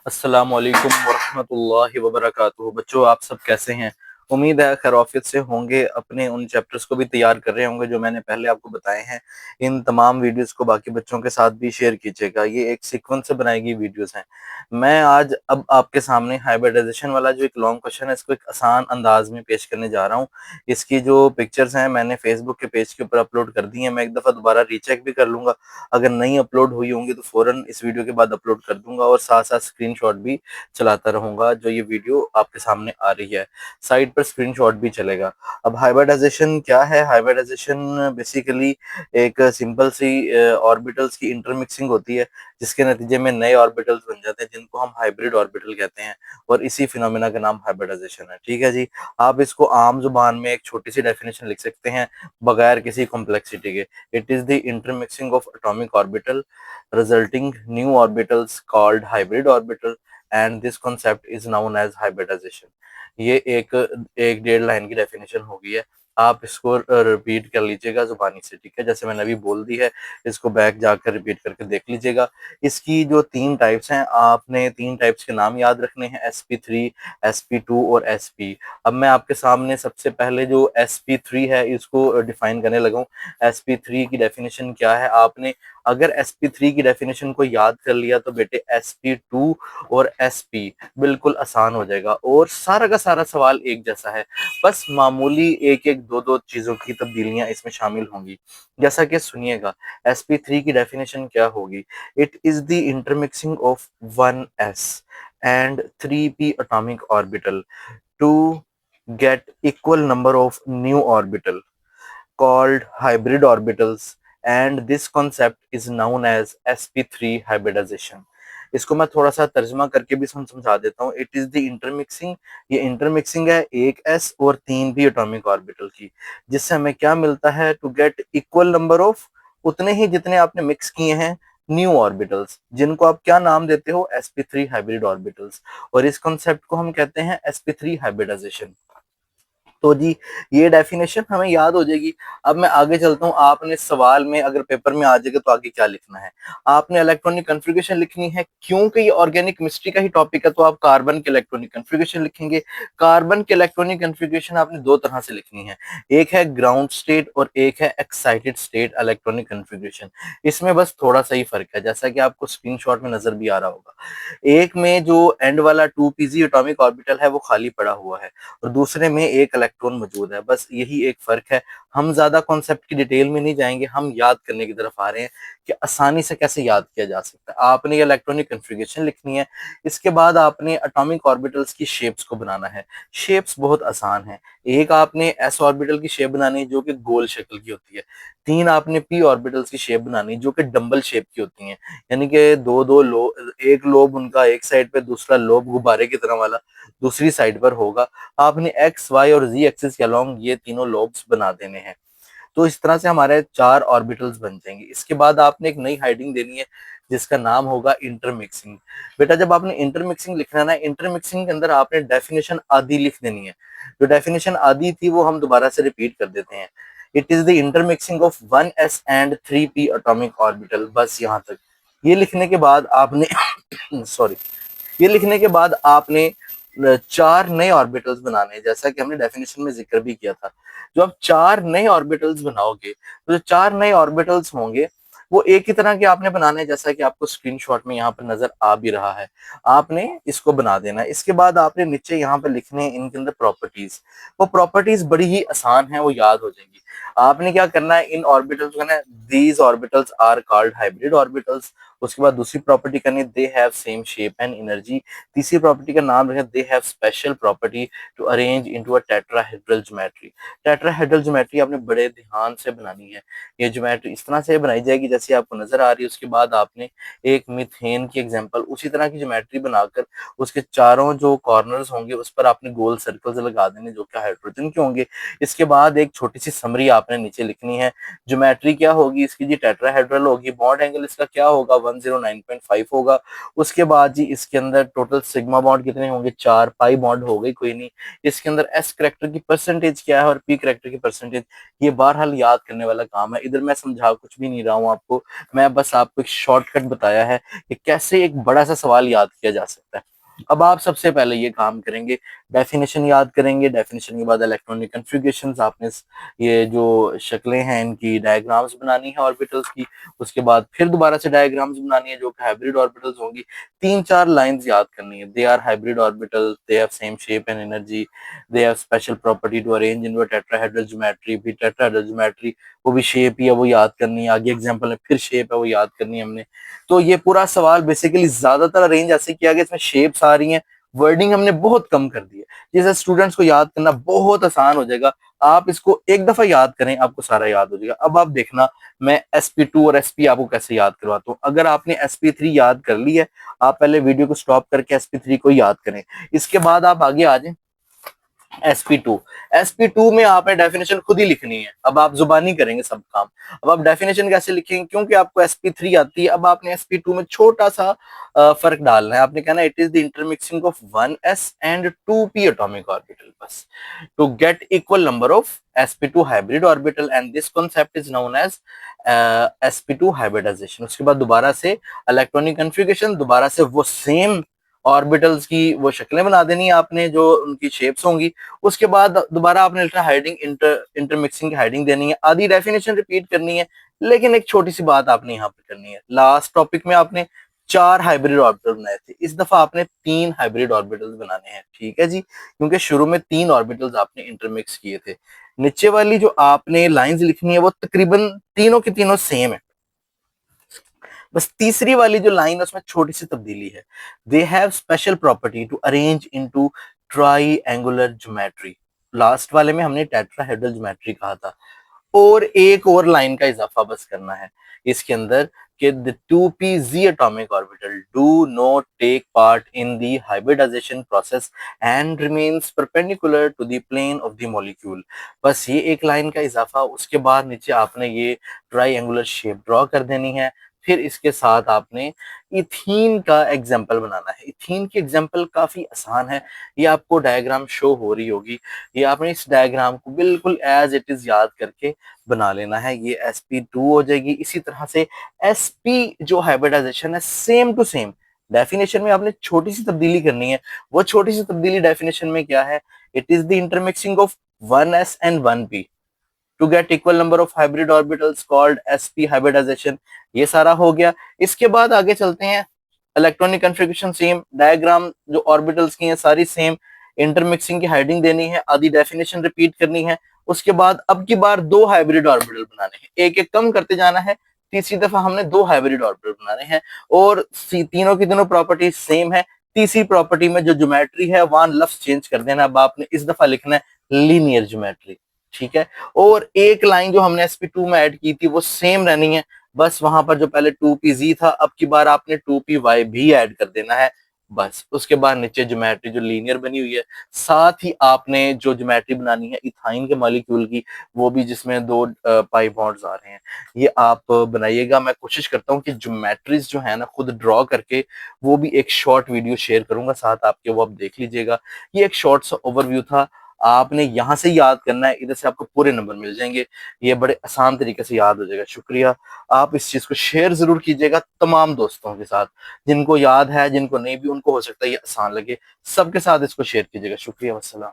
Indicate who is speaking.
Speaker 1: अस्सलामुअलैकुम वरहमतुल्लाहि वबरकातुहू। बच्चों, आप सब कैसे हैं? उम्मीद है खैरियत से होंगे। अपने उन चैप्टर्स को भी तैयार कर रहे होंगे जो मैंने पहले आपको बताए हैं। इन तमाम वीडियोस को बाकी बच्चों के साथ भी शेयर कीजिएगा। ये एक सीक्वेंस से बनाई गई वीडियोस हैं। मैं आज अब आपके सामने हाइब्रिडाइजेशन वाला जो एक लॉन्ग क्वेश्चन है, इसको एक आसान अंदाज में पेश करने जा रहा हूँ। इसकी जो पिक्चर्स हैं मैंने फेसबुक के पेज के ऊपर अपलोड कर दी हैं। मैं एक दफ़ा दोबारा रीचेक भी कर लूंगा। अगर नहीं अपलोड हुई होंगी तो फौरन इस वीडियो के बाद अपलोड कर दूंगा और साथ साथ स्क्रीनशॉट भी चलाता रहूंगा। जो ये वीडियो आपके सामने आ रही है, साइड पर स्क्रीनशॉट भी चलेगा। अब हाइब्रिडाइजेशन क्या है? हाइब्रिडाइजेशन बेसिकली एक सिंपल सी ऑर्बिटल्स की इंटरमिक्सिंग होती है, जिसके नतीजे में नए ऑर्बिटल्स बन जाते हैं जिनको हम हाइब्रिड ऑर्बिटल कहते हैं। और इसी फिनोमेना का नाम हाइब्रिडाइजेशन है। ठीक है जी। आप इसको आम जुबान में एक छोटी सी डेफिनेशन लिख सकते हैं बगैर किसी कॉम्प्लेक्सिटी के। It is the intermixing of atomic orbital resulting new orbitals called hybrid orbital, and this concept is known as hybridization। ये एक एक डेढ़ लाइन की डेफिनेशन हो गई है। आप इसको रिपीट कर लीजिएगा जुबानी से। ठीक है, जैसे मैंने अभी बोल दी है, इसको बैक जाकर रिपीट करके देख लीजिएगा। इसकी जो तीन टाइप्स हैं, आपने तीन टाइप्स के नाम याद रखने हैं: sp3, sp2 और sp। अब मैं आपके सामने सबसे पहले जो sp3 है इसको डिफाइन करने लगा हूँ। sp3 की डेफिनेशन क्या है? आपने अगर sp3 की डेफिनेशन को याद कर लिया तो बेटे sp2 और sp बिल्कुल आसान हो जाएगा और सारा का सारा सवाल एक जैसा है। बस मामूली एक एक दो दो चीजों की तब्दीलियां इसमें शामिल होंगी। जैसा कि सुनिएगा, sp3 की डेफिनेशन क्या होगी? It is the intermixing of 1s and 3p atomic orbital to get equal number of new orbital called hybrid orbitals, and this concept is known as sp3 hybridization। इसको मैं थोड़ा सा तर्जमा करके भी समझा देता हूँ। इट इज द इंटरमिक्सिंग, ये इंटरमिक्सिंग है एक एस और तीन भी एटॉमिक ऑर्बिटल की, जिससे हमें क्या मिलता है? To get equal number of, उतने ही जितने आपने मिक्स किए हैं, न्यू ऑर्बिटल्स, जिनको आप क्या नाम देते हो? sp3 hybrid orbitals. और इस कॉन्सेप्ट को हम कहते हैं sp3 हाइब्रिडाइजेशन। तो जी, ये डेफिनेशन हमें याद हो जाएगी। अब मैं आगे चलता हूँ। आपने सवाल में अगर पेपर में आ जाएगा तो आगे क्या लिखना है? आपने इलेक्ट्रॉनिक कन्फिग्रेशन लिखनी है। क्योंकि ये ऑर्गेनिक केमिस्ट्री का ही टॉपिक है तो आप कार्बन के इलेक्ट्रॉनिक कन्फिग्रेशन लिखेंगे। कार्बन के इलेक्ट्रॉनिक कन्फिग्रेशन आपने दो तरह से लिखनी है, एक है ग्राउंड स्टेट और एक है एक्साइटेड स्टेट इलेक्ट्रॉनिक कन्फिग्रेशन। इसमें बस थोड़ा सा ही फर्क है, जैसा कि आपको स्क्रीनशॉट में नजर भी आ रहा होगा। एक में जो एंड वाला 2pz एटॉमिक ऑर्बिटल है वो खाली पड़ा हुआ है और दूसरे में एक इलेक्ट्रॉन मौजूद है। बस यही एक फर्क है। हम ज्यादा कॉन्सेप्ट की डिटेल में नहीं जाएंगे, हम याद करने की तरफ आ रहे हैं कि आसानी से कैसे याद किया जा सकता है। आपने ये इलेक्ट्रॉनिक कन्फिग्रेशन लिखनी है। इसके बाद आपने एटॉमिक ऑर्बिटल्स की शेप्स को बनाना है। शेप्स बहुत आसान है। एक आपने एस ऑर्बिटल की शेप बनानी है जो कि गोल शक्ल की होती है। तीन आपने पी ऑर्बिटल्स की शेप बनानी है जो कि डंबल शेप की होती हैं, यानी कि दो दो लो, एक लोब उनका एक साइड पे, दूसरा लोब गुब्बारे की तरह वाला दूसरी साइड पर होगा। आपने एक्स वाई और जी एक्सिस के अलोंग ये तीनों लोब्स बना देने हैं। तो इस तरह से हमारे चार ऑर्बिटल्स बन जाएंगे। इसके बाद आपने एक नई हाइडिंग देनी है जिसका नाम होगा इंटरमिक्सिंग। बेटा, जब आपने इंटरमिक्सिंग लिखना है ना, इंटरमिक्सिंग के अंदर आपने डेफिनेशन आदि लिख देनी है। जो डेफिनेशन आदि थी वो हम दोबारा से रिपीट कर देते हैं। It is the intermixing of 1s and 3p atomic orbital. बस यहाँ तक। ये लिखने के बाद आपने सॉरी, ये लिखने के बाद आपने चार नए ऑर्बिटल्स बनाने हैं, जैसा कि हमने डेफिनेशन में जिक्र भी किया था। जो आप चार नए ऑर्बिटल्स बनाओगे तो जो चार नए ऑर्बिटल्स होंगे वो एक ही तरह के आपने बनाने हैं, जैसा कि आपको स्क्रीनशॉट में यहाँ पर नजर आ भी रहा है। आपने इसको बना देना है। इसके बाद आपने नीचे यहाँ पे लिखने हैं इनके अंदर प्रॉपर्टीज। वो प्रॉपर्टीज बड़ी ही आसान है, वो याद हो जाएंगी। आपने क्या करना है, इन ऑर्बिटल्स को ना, these orbitals are called hybrid orbitals. उसके बाद दूसरी प्रॉपर्टी करनी, they have same shape and energy. तीसरी प्रॉपर्टी का नाम रखें, they have special property to arrange into a tetrahedral geometry. Tetrahedral geometry आपने बड़े ध्यान से बनानी है। ये ज्योमेट्री इस तरह से बनाई जाएगी जैसे आपको नजर आ रही है। उसके बाद आपने एक मीथेन की एग्जांपल उसी तरह की ज्योमेट्री बनाकर उसके चारों जो कॉर्नर्स होंगे उस पर आपने गोल सर्कल्स लगा देने जो कि हाइड्रोजन के होंगे। इसके बाद एक छोटी सी समरी ज्योमेट्री आपने नीचे लिखनी है। ज्योमेट्री क्या होगी इसकी जी, टेट्राहेड्रल होगी। बॉन्ड एंगल इसका क्या होगा, 109.5 होगा। उसके बाद जी इसके अंदर टोटल सिग्मा बॉन्ड कितने होंगे, 4। पाई बॉन्ड हो गई कोई नहीं। इसके अंदर एस करेक्टर की परसेंटेज क्या है और पी करेक्टर की परसेंटेज, ये बहरहाल याद करने वाला काम है। इधर मैं समझा कुछ भी नहीं रहा हूं आपको, मैं बस आपको एक शॉर्टकट बताया है कि कैसे एक बड़ा सा सवाल याद किया जा सकता है। अब आप सबसे पहले ये काम करेंगे, डेफिनेशन याद करेंगे। डेफिनेशन के बाद इलेक्ट्रॉनिक कन्फिगरेशंस, आपने ये जो शक्लें हैं इनकी डायग्राम्स बनानी है ऑर्बिटल्स की। उसके बाद फिर दोबारा से डायग्राम्स बनानी है जो कि हाइब्रिड ऑर्बिटल्स होंगी। 3-4 लाइंस याद करनी है। They are hybrid orbital, they have same shape and energy, they have special property to arrange in tetrahedral geometry. भी टेट्राहेड्रल ज्योमेट्री वो भी शेप ही है, वो याद करनी है। आगे एग्जांपल है, फिर शेप है, वो याद करनी है हमने। तो ये पूरा सवाल बेसिकली ज्यादातर अरेंज ऐसे किया गया, इसमें शेप्स आ रही हैं, वर्डिंग हमने बहुत कम कर दी है, जिससे स्टूडेंट्स को याद करना बहुत आसान हो जाएगा। आप इसको एक दफा याद करें, आपको सारा याद हो जाएगा। अब आप देखना मैं SP2 और SP आपको कैसे याद करवाता हूँ। अगर आपने SP3 याद कर ली है, आप पहले वीडियो को स्टॉप करके SP3 को याद करें। इसके बाद आप आगे आ जाए SP2 में आपने डेफिनेशन खुद ही लिखनी है। अब आप जुबानी करेंगे सब काम। अब आप डेफिनेशन कैसे लिखेंगे, क्योंकि आपको SP3 आती है, अब आपने SP2 में छोटा सा फर्क डालना है। आपने कहना it is the intermixing of 1s and 2p atomic orbital, बस to get equal number of SP2 hybrid orbital, and this concept is known as SP2 hybridisation. उसके बाद दोबारा से इलेक्ट्रॉनिक कन्फिगरेशन, दोबारा से वो सेम ऑर्बिटल्स की वो शक्लें बना देनी है आपने, जो उनकी शेप्स होंगी। उसके बाद दोबारा आपने अल्ट्रा हाइडिंग इंटरमिक्सिंग की हाइडिंग देनी है। आधी डेफिनेशन रिपीट करनी है, लेकिन एक छोटी सी बात आपने यहाँ पे करनी है। लास्ट टॉपिक में आपने 4 हाइब्रिड ऑर्बिटल बनाए थे, इस दफा आपने 3 हाइब्रिड ऑर्बिटल्स बनाने हैं, ठीक है जी, क्योंकि शुरू में 3 ऑर्बिटल्स आपने इंटरमिक्स किए थे। नीचे वाली जो आपने लाइंस लिखनी है वो तकरीबन तीनों की तीनों सेम है, बस तीसरी वाली जो लाइन है उसमें छोटी सी तब्दीली है। They have special property to arrange into triangular geometry. Last वाले में हमने टेट्राहेड्रल ज्योमेट्री कहा था। और एक और लाइन का इजाफा बस करना है इसके अंदर कि the 2pz atomic orbital do not take part in the hybridization process and remains perpendicular to the plane of the molecule। बस ये एक लाइन का इजाफा। उसके बाद नीचे आपने ये ट्राइंगुलर शेप ड्रॉ कर देनी है। फिर इसके साथ आपने इथीन का एग्जाम्पल बनाना है। इथीन की एग्जाम्पल काफी आसान है, ये आपको डायग्राम शो हो रही होगी। ये आपने इस डायग्राम को बिल्कुल एज इट इज याद करके बना लेना है। ये SP2 हो जाएगी। इसी तरह से SP जो हाइब्रिडाइजेशन है, सेम टू सेम डेफिनेशन में आपने छोटी सी तब्दीली करनी है। वो छोटी सी तब्दीली डेफिनेशन में क्या है, it is the intermixing of 1s and 1p to get equal number of hybrid orbitals called SP hybridization. ये सारा हो गया। इसके बाद आगे चलते हैं, इलेक्ट्रॉनिक कन्फिगरेशन सेम, डायग्राम जो ऑर्बिटल्स की है सारी सेम, इंटरमिक्सिंग की हाइडिंग देनी है, आधी डेफिनेशन रिपीट करनी है। उसके बाद अब की बार 2 हाइब्रिड ऑर्बिटल बनाने हैं, एक एक कम करते जाना है। तीसरी दफा हमने 2 हाइब्रिड ऑर्बिटल बनाने हैं और तीनों की तीनों प्रॉपर्टी सेम है। तीसरी प्रॉपर्टी में जो ज्योमेट्री है वहां लफ्ज चेंज कर देना। अब आपने इस दफा लिखना है लीनियर ज्योमेट्री, ठीक है। और एक लाइन जो हमने SP2 में ऐड की थी वो सेम रहनी है, बस वहां पर जो पहले 2pz था अब की बार आपने 2py भी ऐड कर देना है। बस उसके बाद नीचे ज्योमेट्री जो लीनियर बनी हुई है, साथ ही आपने जो ज्योमेट्री बनानी है इथाइन के मॉलिक्यूल की, वो भी जिसमें 2 पाई बॉन्ड्स आ रहे हैं, ये आप बनाइएगा। मैं कोशिश करता हूँ कि ज्योमेट्रीज जो है ना खुद ड्रॉ करके वो भी एक शॉर्ट वीडियो शेयर करूंगा साथ आपके, वो आप देख लीजिएगा। ये एक शॉर्ट सा ओवरव्यू था, आपने यहां से याद करना है, इधर से आपको पूरे नंबर मिल जाएंगे। ये बड़े आसान तरीके से याद हो जाएगा। शुक्रिया। आप इस चीज को शेयर जरूर कीजिएगा तमाम दोस्तों के साथ, जिनको याद है, जिनको नहीं भी, उनको हो सकता है ये आसान लगे। सबके साथ इसको शेयर कीजिएगा। शुक्रिया, वस्सलाम।